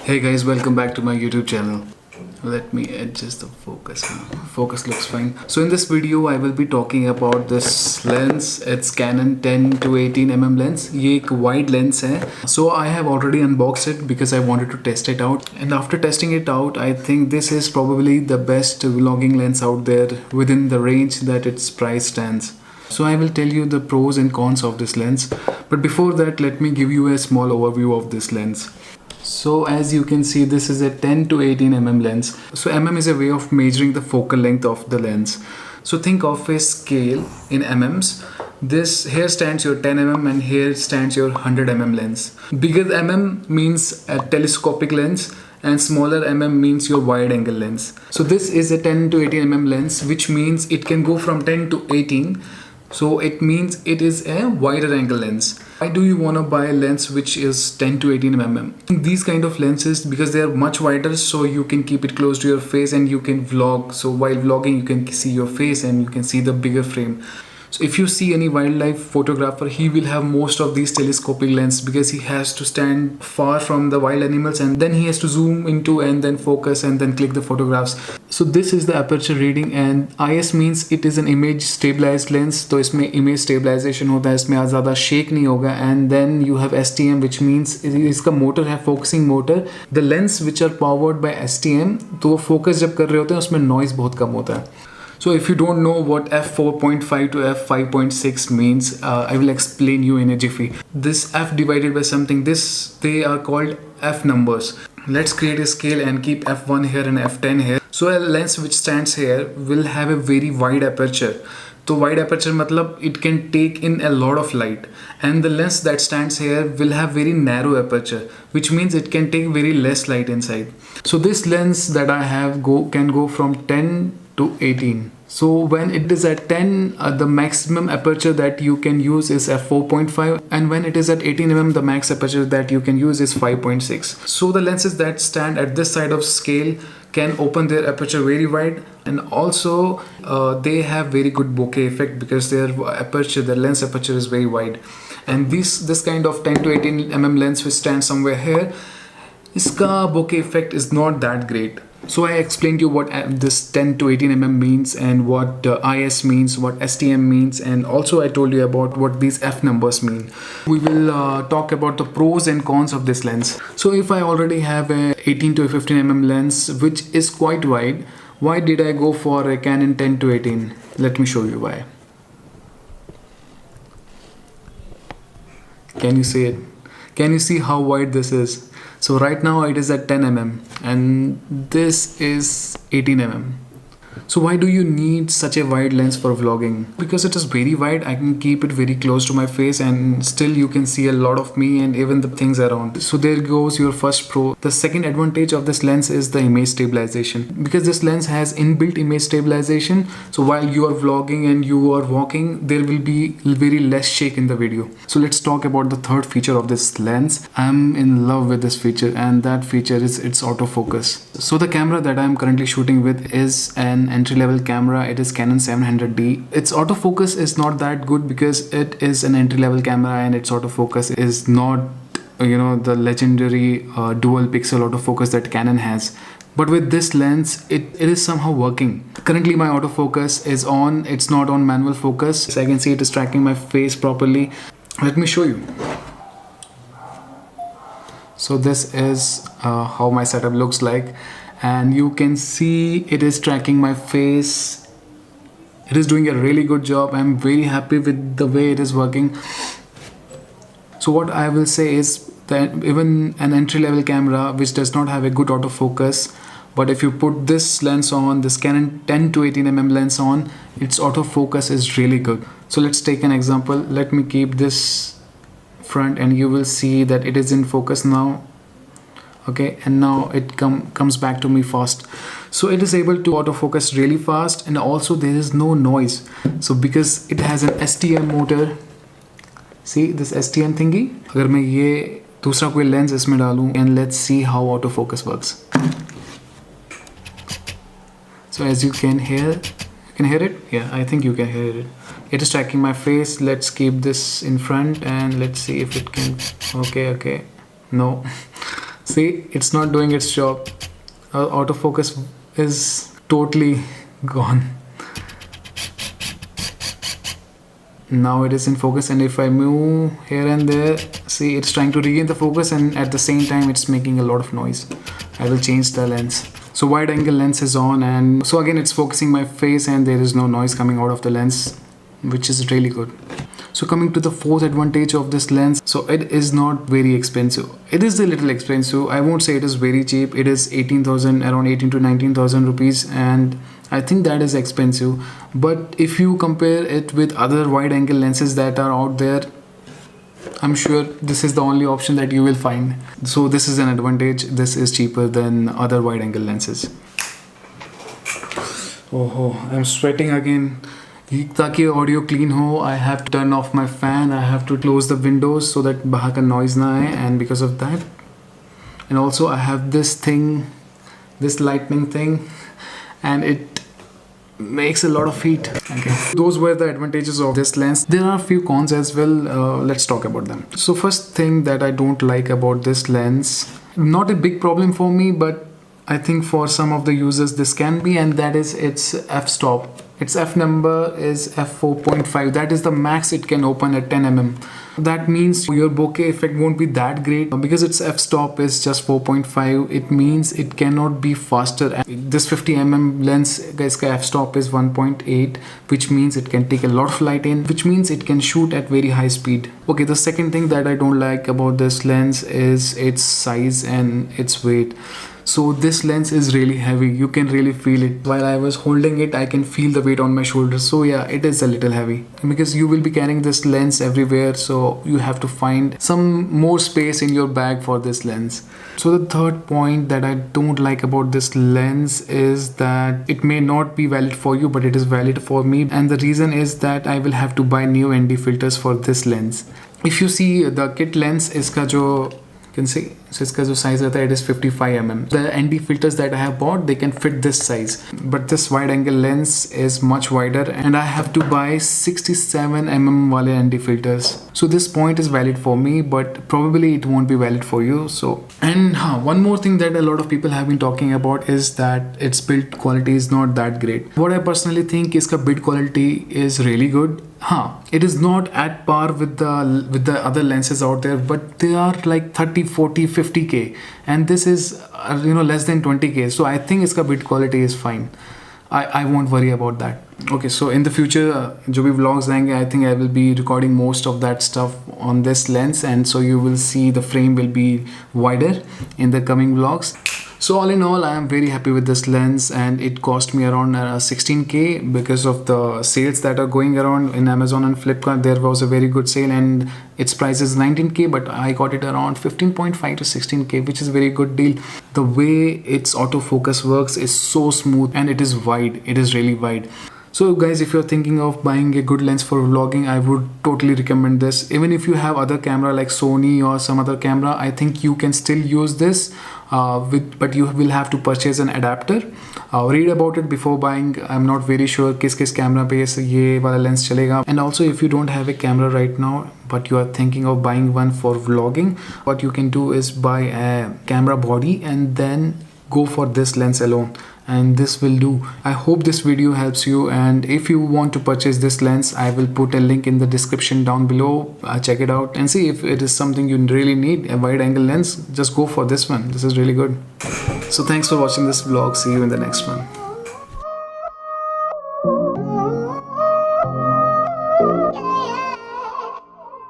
Hey guys, welcome back to my YouTube channel. Let me adjust the focus now. Focus looks fine. So in this video I will be talking about this lens. It's Canon 10 to 18 mm lens. ये एक wide lens है. So I have already unboxed it because I wanted to test it out. And after testing it out, I think this is probably the best vlogging lens out there within the range that its price stands. So I will tell you the pros and cons of this lens. But before that, let me give you a small overview of this lens. So as you can see, this is a 10 to 18 mm lens. So mm is a way of measuring the focal length of the lens. So think of a scale in mm's. This here stands your 10 mm and here stands your 100 mm lens. Bigger mm means a telescopic lens and smaller mm means your wide angle lens. So this is a 10 to 18 mm lens, which means it can go from 10 to 18. So it means it is a wider angle lens. Why do you want to buy a lens which is 10 to 18 mm? These kind of lenses, because they are much wider, so you can keep it close to your face and you can vlog. So while vlogging, you can see your face and you can see the bigger frame. So if you see any wildlife photographer, he will have most of these telescopic lens because he has to stand far from the wild animals and then he has to zoom into and then focus and then click the photographs. So this is the aperture reading, and IS means it is an image stabilized lens. तो इसमें image stabilization होता है, इसमें ज़्यादा shake नहीं होगा. And then you have STM, which means इसका motor है focusing motor. The lens which are powered by STM, तो वो focus जब कर रहे होते हैं उसमें noise बहुत कम होता है. So if you don't know what f4.5 to f5.6 means, I will explain you in a jiffy. This f divided by something, they are called f numbers. Let's create a scale and keep f1 here and f10 here. So a lens which stands here will have a very wide aperture. So wide aperture matlab it can take in a lot of light, and the lens that stands here will have very narrow aperture, which means it can take very less light inside. So this lens that I have can go from 10 to 18. So when it is at 10, the maximum aperture that you can use is f4.5, and when it is at 18 mm, the max aperture that you can use is 5.6. So the lenses that stand at this side of scale can open their aperture very wide, and also they have very good bokeh effect because their lens aperture is very wide. And this kind of 10 to 18 mm lens which stands somewhere here, iska bokeh effect is not that great. So I explained to you what this 10 to 18 mm means and what IS means, what STM means, and also I told you about what these F numbers mean. We will talk about the pros and cons of this lens. So if I already have a 18 to 15 mm lens which is quite wide, why did I go for a Canon 10 to 18? Let me show you why. Can you see it? Can you see how wide this is? So right now it is at 10 mm and this is 18 mm. So why do you need such a wide lens for vlogging? Because it is very wide, I can keep it very close to my face and still you can see a lot of me and even the things around. So there goes your first pro. The second advantage of this lens is the image stabilization. Because this lens has inbuilt image stabilization, so while you are vlogging and you are walking, there will be very less shake in the video. So let's talk about the third feature of this lens. I'm in love with this feature, and that feature is its autofocus. So the camera that I'm currently shooting with is an entry-level camera. It is Canon 700D. Its autofocus is not that good because it is an entry-level camera and its autofocus is not, the legendary dual pixel autofocus that Canon has. But with this lens, it is somehow working. Currently my autofocus is on, it's not on manual focus. So I can see it is tracking my face properly. Let me show you. So this is how my setup looks like. And you can see it is tracking my face. It is doing a really good job. I'm very happy with the way it is working. So what I will say is that even an entry-level camera which does not have a good autofocus, but if you put this lens on, this Canon 10 to 18 mm lens on, its autofocus is really good. So let's take an example. Let me keep this front and you will see that it is in focus now. Okay, and now it comes back to me fast. So it is able to autofocus really fast, and also there is no noise. So because it has an STM motor, see this STM thingy? अगर मैं ये दूसरा कोई lens इसमें डालूं, and let's see how autofocus works. So as you can hear it? Yeah, I think you can hear it. It is tracking my face. Let's keep this in front and let's see if it can. Okay, no. See, it's not doing its job. Autofocus is totally gone. Now it is in focus, and if I move here and there, see, it's trying to regain the focus, and at the same time it's making a lot of noise. I will change the lens. So wide angle lens is on, and so again it's focusing my face and there is no noise coming out of the lens, which is really good. So coming to the fourth advantage of this lens, so it is not very expensive. It is a little expensive. I won't say it is very cheap. It is 18,000, around 18 to 19,000 rupees, and I think that is expensive. But if you compare it with other wide angle lenses that are out there, I'm sure this is the only option that you will find. So this is an advantage. This is cheaper than other wide angle lenses. Oh, I'm sweating again. ताकि audio clean हो, I have to turn off my fan. I have to close the windows so that बाहर का noise ना आए, and because of that, and also I have this thing, this lightning thing, and it makes a lot of heat. Okay, those were the advantages of this lens. There are a few cons as well. Let's talk about them. So first thing that I don't like about this lens, not a big problem for me, but I think for some of the users this can be, and that is its f-stop. Its f number is f4.5. That is the max it can open at 10 mm. That means your bokeh effect won't be that great because its f-stop is just 4.5. It means it cannot be faster. This 50 mm lens, guys, f-stop is 1.8, which means it can take a lot of light in, which means it can shoot at very high speed. Okay, the second thing that I don't like about this lens is its size and its weight. So this lens is really heavy. You can really feel it. While I was holding it, I can feel the weight on my shoulders. So yeah, it is a little heavy because you will be carrying this lens everywhere. So you have to find some more space in your bag for this lens. So the third point that I don't like about this lens is that it may not be valid for you, but it is valid for me. And the reason is that I will have to buy new ND filters for this lens. If you see the kit lens, iska jo can see, so इसका जो size रहता है, it is 55 mm. The ND filters that I have bought, they can fit this size, but this wide angle lens is much wider, and I have to buy 67 mm वाले ND filters. So this point is valid for me, but probably it won't be valid for you. So, and one more thing that a lot of people have been talking about is that its build quality is not that great. What I personally think is that build quality is really good. It is not at par with the other lenses out there, but they are like 30, 40, 50k, and this is less than 20k. So I think its build quality is fine. I won't worry about that. Okay, so in the future जो भी vlogs आएंगे, I think I will be recording most of that stuff on this lens, and so you will see the frame will be wider in the coming vlogs. So all in all, I am very happy with this lens, and it cost me around 16k because of the sales that are going around in Amazon and Flipkart. There was a very good sale, and its price is 19k, but I got it around 15.5 to 16k, which is a very good deal. The way its autofocus works is so smooth, and it is wide. It is really wide. So guys, if you're thinking of buying a good lens for vlogging, I would totally recommend this. Even if you have other camera like Sony or some other camera, I think you can still use this, but you will have to purchase an adapter. Read about it before buying. I'm not very sure किस camera पे ये वाला lens चलेगा. And also, if you don't have a camera right now, but you are thinking of buying one for vlogging, what you can do is buy a camera body and then go for this lens alone, and this will do. I hope this video helps you, and if you want to purchase this lens, I will put a link in the description down below. Check it out and see if it is something you really need, a wide angle lens. Just go for this one. This is really good. So thanks for watching this vlog. See you in the next one.